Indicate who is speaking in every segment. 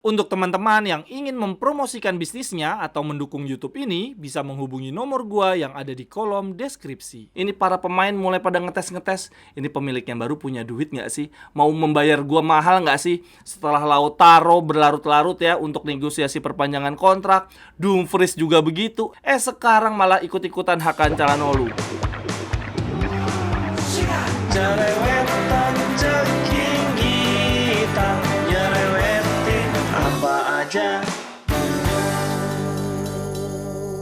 Speaker 1: Untuk teman-teman yang ingin mempromosikan bisnisnya atau mendukung YouTube ini, bisa menghubungi nomor gua yang ada di kolom deskripsi. Ini para pemain mulai pada ngetes-ngetes, ini pemilik yang baru punya duit nggak sih? Mau membayar gua mahal nggak sih? Setelah Lautaro berlarut-larut ya untuk negosiasi perpanjangan kontrak, Dumfries juga begitu. Sekarang malah ikut-ikutan Hakan Calhanoglu. Cerewetan ceking kita, nyerewetin apa aja.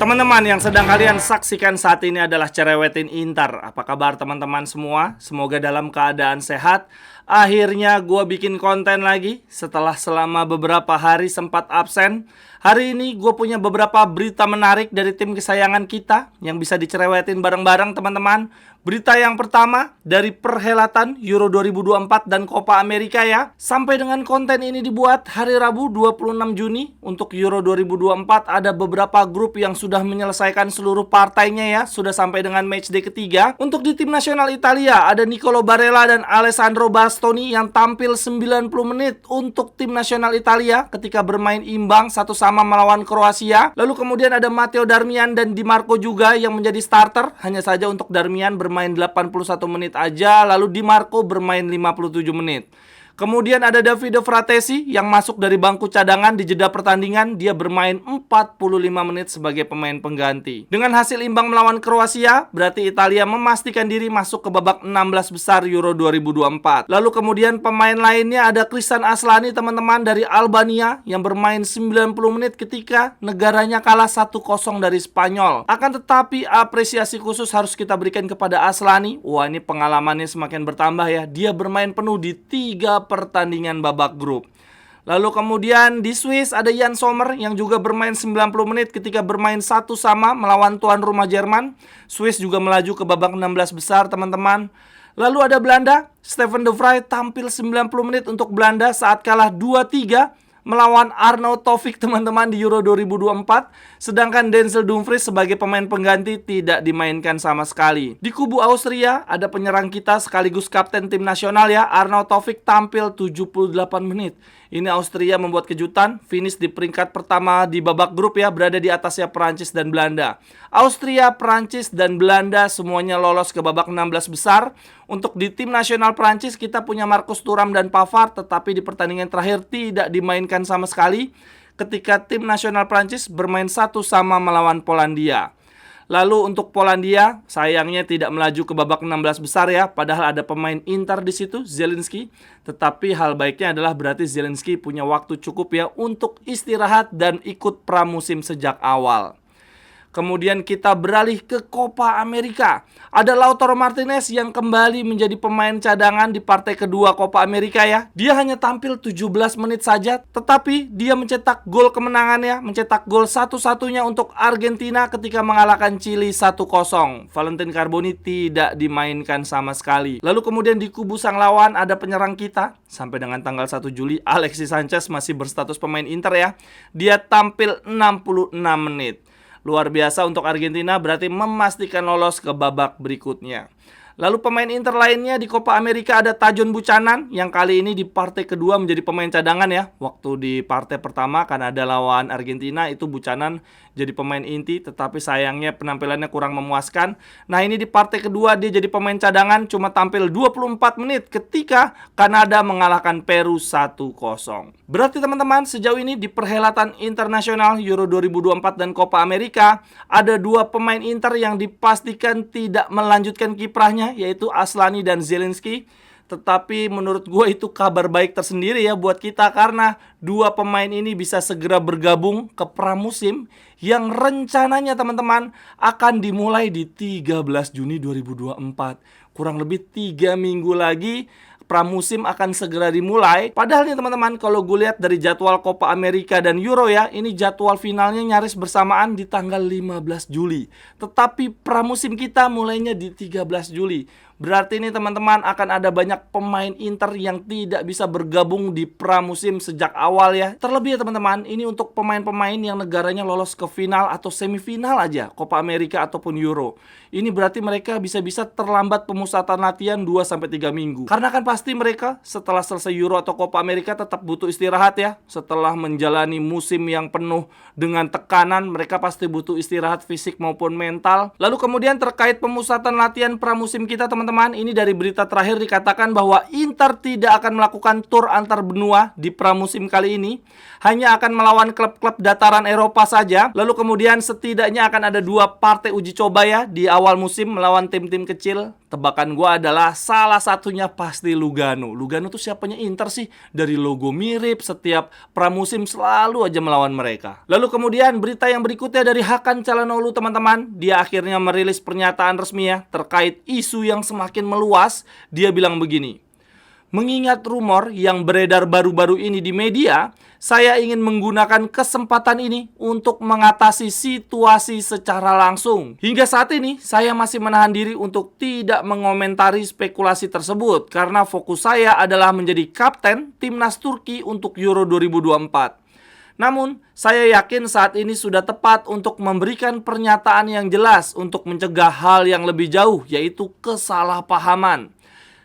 Speaker 1: Teman-teman yang sedang kalian saksikan saat ini adalah Cerewetin Inter. Apa kabar teman-teman semua? Semoga dalam keadaan sehat. Akhirnya gue bikin konten lagi setelah selama beberapa hari sempat absen. Hari ini gue punya beberapa berita menarik dari tim kesayangan kita yang bisa dicerewetin bareng-bareng teman-teman. Berita yang pertama dari perhelatan Euro 2024 dan Copa America ya. Sampai dengan konten ini dibuat hari Rabu 26 Juni untuk Euro 2024 ada beberapa grup yang sudah menyelesaikan seluruh partainya ya. Sudah sampai dengan matchday ketiga. Untuk di tim nasional Italia ada Nicolo Barella dan Alessandro Bastoni yang tampil 90 menit untuk tim nasional Italia ketika bermain imbang 1-1 melawan Kroasia. Lalu kemudian ada Matteo Darmian dan Di Marco juga yang menjadi starter. Hanya saja untuk Darmian bermain 81 menit aja, lalu Di Marco bermain 57 menit. Kemudian ada Davide Fratesi yang masuk dari bangku cadangan di jeda pertandingan. Dia bermain 45 menit sebagai pemain pengganti. Dengan hasil imbang melawan Kroasia, berarti Italia memastikan diri masuk ke babak 16 besar Euro 2024. Lalu kemudian pemain lainnya ada Christian Aslani teman-teman dari Albania yang bermain 90 menit ketika negaranya kalah 1-0 dari Spanyol. Akan tetapi apresiasi khusus harus kita berikan kepada Aslani. Wah, ini pengalamannya semakin bertambah ya. Dia bermain penuh di 3 pertandingan babak grup. Lalu kemudian di Swiss ada Jan Sommer yang juga bermain 90 menit ketika bermain 1-1 melawan tuan rumah Jerman. Swiss juga melaju ke babak 16 besar teman-teman. Lalu ada Belanda, Steven de Vrij tampil 90 menit untuk Belanda saat kalah 2-3 melawan Arnaud Taufik teman-teman di Euro 2024. Sedangkan Denzel Dumfries sebagai pemain pengganti tidak dimainkan sama sekali. Di kubu Austria ada penyerang kita sekaligus kapten tim nasional ya, Arnaud Taufik tampil 78 menit. Ini Austria membuat kejutan, finish di peringkat pertama di babak grup ya, berada di atasnya Perancis dan Belanda. Austria, Perancis, dan Belanda semuanya lolos ke babak 16 besar. Untuk di tim nasional Perancis kita punya Marcus Thuram dan Pavard, tetapi di pertandingan terakhir tidak dimainkan sama sekali ketika tim nasional Perancis bermain 1-1 melawan Polandia. Lalu untuk Polandia sayangnya tidak melaju ke babak 16 besar ya, padahal ada pemain Inter di situ, Zielinski. Tetapi hal baiknya adalah berarti Zielinski punya waktu cukup ya untuk istirahat dan ikut pramusim sejak awal. Kemudian kita beralih ke Copa America. Ada Lautaro Martinez yang kembali menjadi pemain cadangan di partai kedua Copa America ya. Dia hanya tampil 17 menit saja, tetapi dia mencetak gol kemenangannya, mencetak gol satu-satunya untuk Argentina ketika mengalahkan Chili 1-0. Valentin Carboni tidak dimainkan sama sekali. Lalu kemudian di kubu sang lawan ada penyerang kita. Sampai dengan tanggal 1 Juli, Alexis Sanchez masih berstatus pemain Inter ya. Dia tampil 66 menit. Luar biasa untuk Argentina, berarti memastikan lolos ke babak berikutnya. Lalu pemain Inter lainnya di Copa America ada Tajon Buchanan yang kali ini di partai kedua menjadi pemain cadangan ya. Waktu di partai pertama Kanada lawan Argentina itu Buchanan jadi pemain inti, tetapi sayangnya penampilannya kurang memuaskan. Nah ini di partai kedua dia jadi pemain cadangan, cuma tampil 24 menit ketika Kanada mengalahkan Peru 1-0. Berarti teman-teman sejauh ini di perhelatan internasional Euro 2024 dan Copa America ada 2 pemain Inter yang dipastikan tidak melanjutkan kiprahnya, yaitu Aslani dan Zielinski. Tetapi menurut gue itu kabar baik tersendiri ya buat kita, karena 2 pemain ini bisa segera bergabung ke pramusim yang rencananya teman-teman akan dimulai di 13 Juni 2024. Kurang lebih 3 minggu lagi pramusim akan segera dimulai. Padahal nih teman-teman, kalau gue lihat dari jadwal Copa America dan Euro ya, ini jadwal finalnya nyaris bersamaan di tanggal 15 Juli. Tetapi pramusim kita mulainya di 13 Juli. Berarti ini teman-teman akan ada banyak pemain Inter yang tidak bisa bergabung di pramusim sejak awal ya. Terlebih ya teman-teman, ini untuk pemain-pemain yang negaranya lolos ke final atau semifinal aja Copa America ataupun Euro. Ini berarti mereka bisa-bisa terlambat pemusatan latihan 2-3 minggu. Karena kan pasti mereka setelah selesai Euro atau Copa America tetap butuh istirahat ya. Setelah menjalani musim yang penuh dengan tekanan, mereka pasti butuh istirahat fisik maupun mental. Lalu kemudian terkait pemusatan latihan pramusim kita teman-teman, ini dari berita terakhir dikatakan bahwa Inter tidak akan melakukan tur antar benua di pramusim kali ini. Hanya akan melawan klub-klub dataran Eropa saja. Lalu kemudian setidaknya akan ada 2 partai uji coba ya di awal musim melawan tim-tim kecil. Tebakan gua adalah salah satunya pasti Lugano. Lugano tuh siapanya Inter sih? Dari logo mirip, setiap pramusim selalu aja melawan mereka. Lalu kemudian berita yang berikutnya dari Hakan Çalhanoğlu teman-teman. Dia akhirnya merilis pernyataan resmi ya terkait isu yang semakin meluas. Dia bilang begini. Mengingat rumor yang beredar baru-baru ini di media, saya ingin menggunakan kesempatan ini untuk mengatasi situasi secara langsung. Hingga saat ini, saya masih menahan diri untuk tidak mengomentari spekulasi tersebut karena fokus saya adalah menjadi kapten timnas Turki untuk Euro 2024. Namun, saya yakin saat ini sudah tepat untuk memberikan pernyataan yang jelas untuk mencegah hal yang lebih jauh, yaitu kesalahpahaman.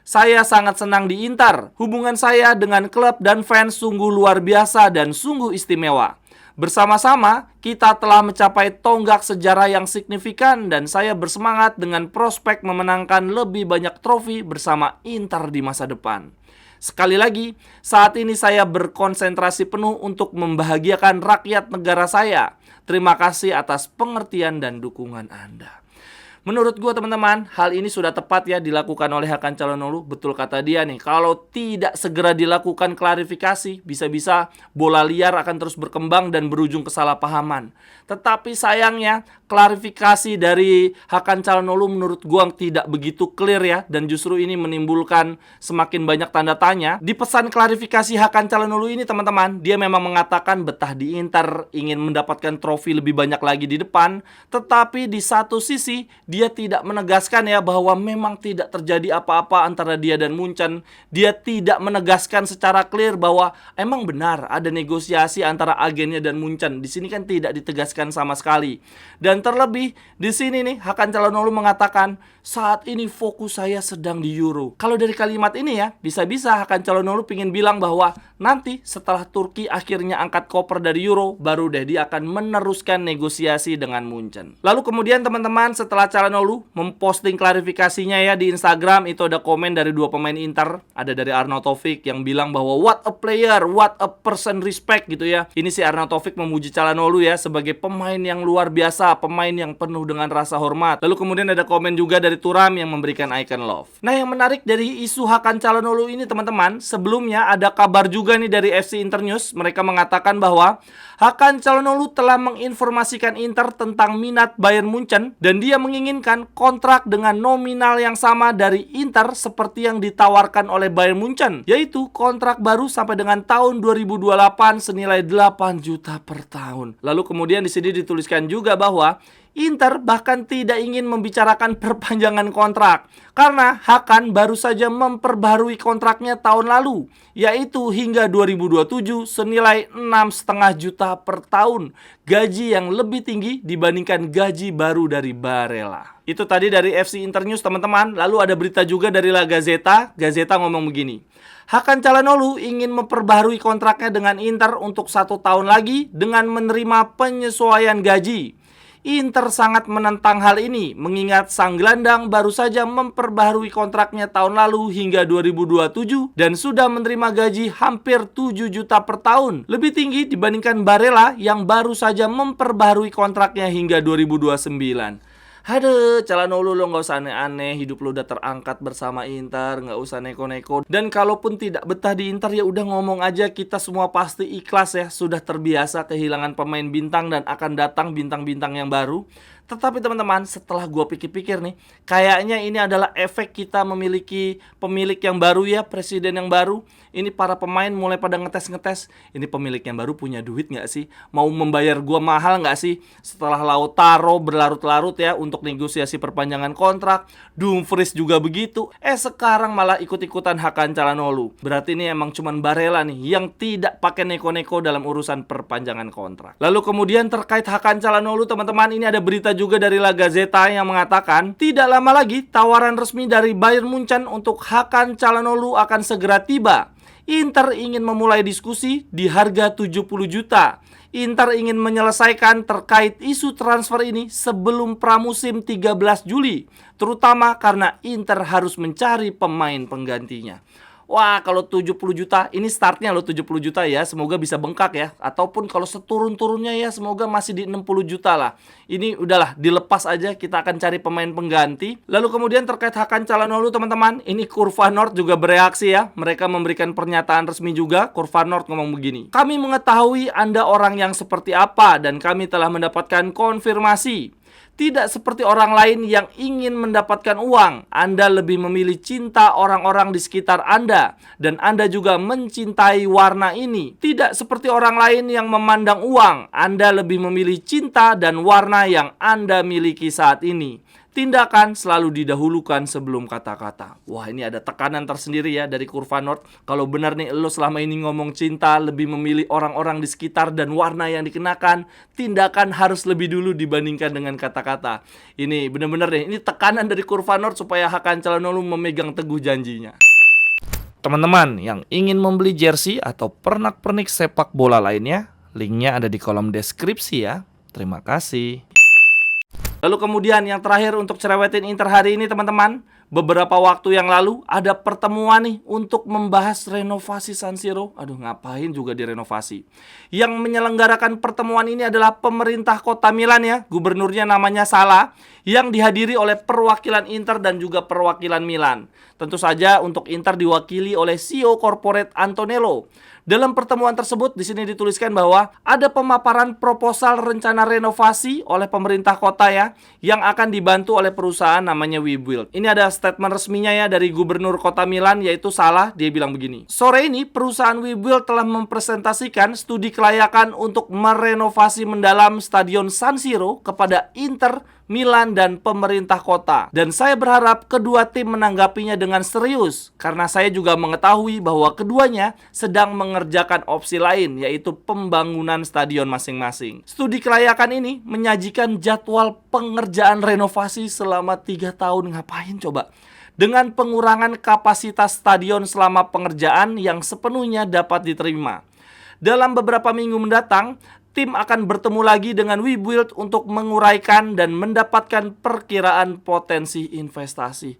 Speaker 1: Saya sangat senang di Inter. Hubungan saya dengan klub dan fans sungguh luar biasa dan sungguh istimewa. Bersama-sama, kita telah mencapai tonggak sejarah yang signifikan dan saya bersemangat dengan prospek memenangkan lebih banyak trofi bersama Inter di masa depan. Sekali lagi, saat ini saya berkonsentrasi penuh untuk membahagiakan rakyat negara saya. Terima kasih atas pengertian dan dukungan Anda. Menurut gue teman-teman, hal ini sudah tepat ya dilakukan oleh Hakan Çalhanoğlu. Betul kata dia nih, kalau tidak segera dilakukan klarifikasi, bisa-bisa bola liar akan terus berkembang dan berujung kesalahpahaman. Tetapi sayangnya, klarifikasi dari Hakan Çalhanoğlu menurut gue tidak begitu clear ya. Dan justru ini menimbulkan semakin banyak tanda tanya. Di pesan klarifikasi Hakan Çalhanoğlu ini teman-teman, dia memang mengatakan betah di Inter, ingin mendapatkan trofi lebih banyak lagi di depan. Tetapi di satu sisi, dia tidak menegaskan ya bahwa memang tidak terjadi apa-apa antara dia dan Munchen. Dia tidak menegaskan secara clear bahwa emang benar ada negosiasi antara agennya dan Munchen. Di sini kan tidak ditegaskan sama sekali. Dan terlebih di sini nih Hakan Çalhanoğlu mengatakan saat ini fokus saya sedang di Euro. Kalau dari kalimat ini ya bisa-bisa Hakan Çalhanoğlu ingin bilang bahwa nanti setelah Turki akhirnya angkat koper dari Euro, baru deh dia akan meneruskan negosiasi dengan Munchen. Lalu kemudian teman-teman setelah Çalhanoğlu memposting klarifikasinya ya di Instagram, itu ada komen dari 2 pemain Inter. Ada dari Arnautovic yang bilang bahwa what a player, what a person, respect gitu ya. Ini si Arnautovic memuji Çalhanoğlu ya sebagai pemain yang luar biasa, pemain yang penuh dengan rasa hormat. Lalu kemudian ada komen juga dari Thuram yang memberikan icon love. Nah, yang menarik dari isu Hakan Çalhanoğlu ini teman-teman, sebelumnya ada kabar juga nih dari FC Internews. Mereka mengatakan bahwa Hakan Çalhanoğlu telah menginformasikan Inter tentang minat Bayern Munchen dan dia menginginkan kontrak dengan nominal yang sama dari Inter seperti yang ditawarkan oleh Bayern Munchen, yaitu kontrak baru sampai dengan tahun 2028 senilai 8 juta per tahun. Lalu kemudian di sini dituliskan juga bahwa Inter bahkan tidak ingin membicarakan perpanjangan kontrak karena Hakan baru saja memperbarui kontraknya tahun lalu, yaitu hingga 2027 senilai 6,5 juta per tahun, gaji yang lebih tinggi dibandingkan gaji baru dari Barella. Itu tadi dari FC Internews teman-teman. Lalu ada berita juga dari La Gazzetta. Gazzetta ngomong begini, Hakan Çalhanoğlu ingin memperbarui kontraknya dengan Inter untuk 1 tahun lagi dengan menerima penyesuaian gaji. Inter sangat menentang hal ini, mengingat sang gelandang baru saja memperbaharui kontraknya tahun lalu hingga 2027 dan sudah menerima gaji hampir 7 juta per tahun, lebih tinggi dibandingkan Barella yang baru saja memperbaharui kontraknya hingga 2029. Aduh, Çalhanoğlu lo nggak usah aneh-aneh, hidup lo udah terangkat bersama Inter, nggak usah neko-neko. Dan kalaupun tidak betah di Inter ya udah ngomong aja, kita semua pasti ikhlas ya, sudah terbiasa kehilangan pemain bintang dan akan datang bintang-bintang yang baru. Tetapi teman-teman, setelah gua pikir-pikir nih, kayaknya ini adalah efek kita memiliki pemilik yang baru ya, presiden yang baru. Ini para pemain mulai pada ngetes-ngetes. Ini pemilik yang baru punya duit nggak sih? Mau membayar gua mahal nggak sih? Setelah Lautaro berlarut-larut ya untuk negosiasi perpanjangan kontrak. Dumfries juga begitu. Sekarang malah ikut-ikutan Hakan Calhanoglu. Berarti ini emang cuman Barella nih yang tidak pakai neko-neko dalam urusan perpanjangan kontrak. Lalu kemudian terkait Hakan Calhanoglu, teman-teman, ini ada berita juga dari La Gazzetta yang mengatakan tidak lama lagi tawaran resmi dari Bayern Munchen untuk Hakan Calhanoglu akan segera tiba. Inter ingin memulai diskusi di harga 70 juta. Inter ingin menyelesaikan terkait isu transfer ini sebelum pramusim 13 Juli, terutama karena Inter harus mencari pemain penggantinya. Wah, kalau 70 juta, ini startnya loh 70 juta ya, semoga bisa bengkak ya. Ataupun kalau seturun-turunnya ya, semoga masih di 60 juta lah. Ini udahlah, dilepas aja, kita akan cari pemain pengganti. Lalu kemudian terkait Hakan Calhanoglu, teman-teman, ini Kurva Nord juga bereaksi ya. Mereka memberikan pernyataan resmi juga. Kurva Nord ngomong begini, kami mengetahui Anda orang yang seperti apa dan kami telah mendapatkan konfirmasi. Tidak seperti orang lain yang ingin mendapatkan uang. Anda lebih memilih cinta orang-orang di sekitar Anda. Dan Anda juga mencintai warna ini. Tidak seperti orang lain yang memandang uang. Anda lebih memilih cinta dan warna yang Anda miliki saat ini. Tindakan selalu didahulukan sebelum kata-kata. Wah, ini ada tekanan tersendiri ya dari Kurva Nord. Kalau benar nih lo selama ini ngomong cinta, lebih memilih orang-orang di sekitar dan warna yang dikenakan, tindakan harus lebih dulu dibandingkan dengan kata-kata. Ini benar-benar nih, ini tekanan dari Kurva Nord supaya Hakan Calhanoglu memegang teguh janjinya. Teman-teman yang ingin membeli jersey atau pernak-pernik sepak bola lainnya, linknya ada di kolom deskripsi ya. Terima kasih. Lalu kemudian yang terakhir untuk cerewetin Inter hari ini, teman-teman, beberapa waktu yang lalu ada pertemuan nih untuk membahas renovasi San Siro. Aduh, ngapain juga direnovasi. Yang menyelenggarakan pertemuan ini adalah pemerintah kota Milan ya, gubernurnya namanya Sala, yang dihadiri oleh perwakilan Inter dan juga perwakilan Milan. Tentu saja untuk Inter diwakili oleh CEO Corporate Antonello. Dalam pertemuan tersebut di sini dituliskan bahwa ada pemaparan proposal rencana renovasi oleh pemerintah kota ya, yang akan dibantu oleh perusahaan namanya WeBuild. Ini ada statement resminya ya dari Gubernur Kota Milan yaitu Sala. Dia bilang begini, sore ini perusahaan WeBuild telah mempresentasikan studi kelayakan untuk merenovasi mendalam Stadion San Siro kepada Inter, Milan, dan pemerintah kota. Dan saya berharap kedua tim menanggapinya dengan serius, karena saya juga mengetahui bahwa keduanya sedang mengerjakan opsi lain, yaitu pembangunan stadion masing-masing. Studi kelayakan ini menyajikan jadwal pengerjaan renovasi selama 3 tahun. Ngapain coba? Dengan pengurangan kapasitas stadion selama pengerjaan yang sepenuhnya dapat diterima. Dalam beberapa minggu mendatang, tim akan bertemu lagi dengan WeBuild untuk menguraikan dan mendapatkan perkiraan potensi investasi.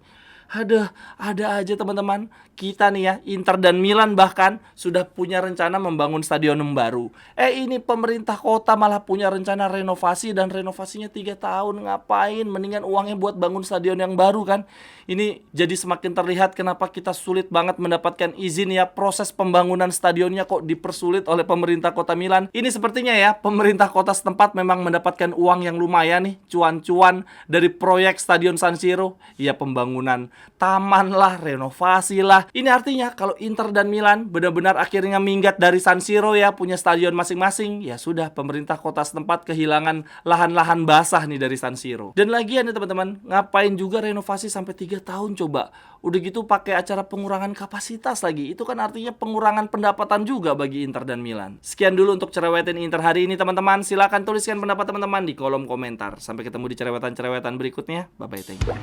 Speaker 1: Ada aja teman-teman. Kita nih ya, Inter dan Milan bahkan sudah punya rencana membangun stadion yang baru. Ini pemerintah kota malah punya rencana renovasi dan renovasinya 3 tahun. Ngapain? Mendingan uangnya buat bangun stadion yang baru kan. Ini jadi semakin terlihat kenapa kita sulit banget mendapatkan izin ya. Proses pembangunan stadionnya kok dipersulit oleh pemerintah kota Milan. Ini sepertinya ya, pemerintah kota setempat memang mendapatkan uang yang lumayan nih, cuan-cuan dari proyek Stadion San Siro. Ya, pembangunan taman lah, renovasi lah. Ini artinya kalau Inter dan Milan benar-benar akhirnya minggat dari San Siro ya, punya stadion masing-masing, ya sudah, pemerintah kota setempat kehilangan lahan-lahan basah nih dari San Siro. Dan lagian ya teman-teman, ngapain juga renovasi sampai 3 tahun coba? Udah gitu pakai acara pengurangan kapasitas lagi. Itu kan artinya pengurangan pendapatan juga bagi Inter dan Milan. Sekian dulu untuk cerewetin Inter hari ini teman-teman. Silahkan tuliskan pendapat teman-teman di kolom komentar. Sampai ketemu di cerewetan-cerewetan berikutnya. Bye-bye, thank you.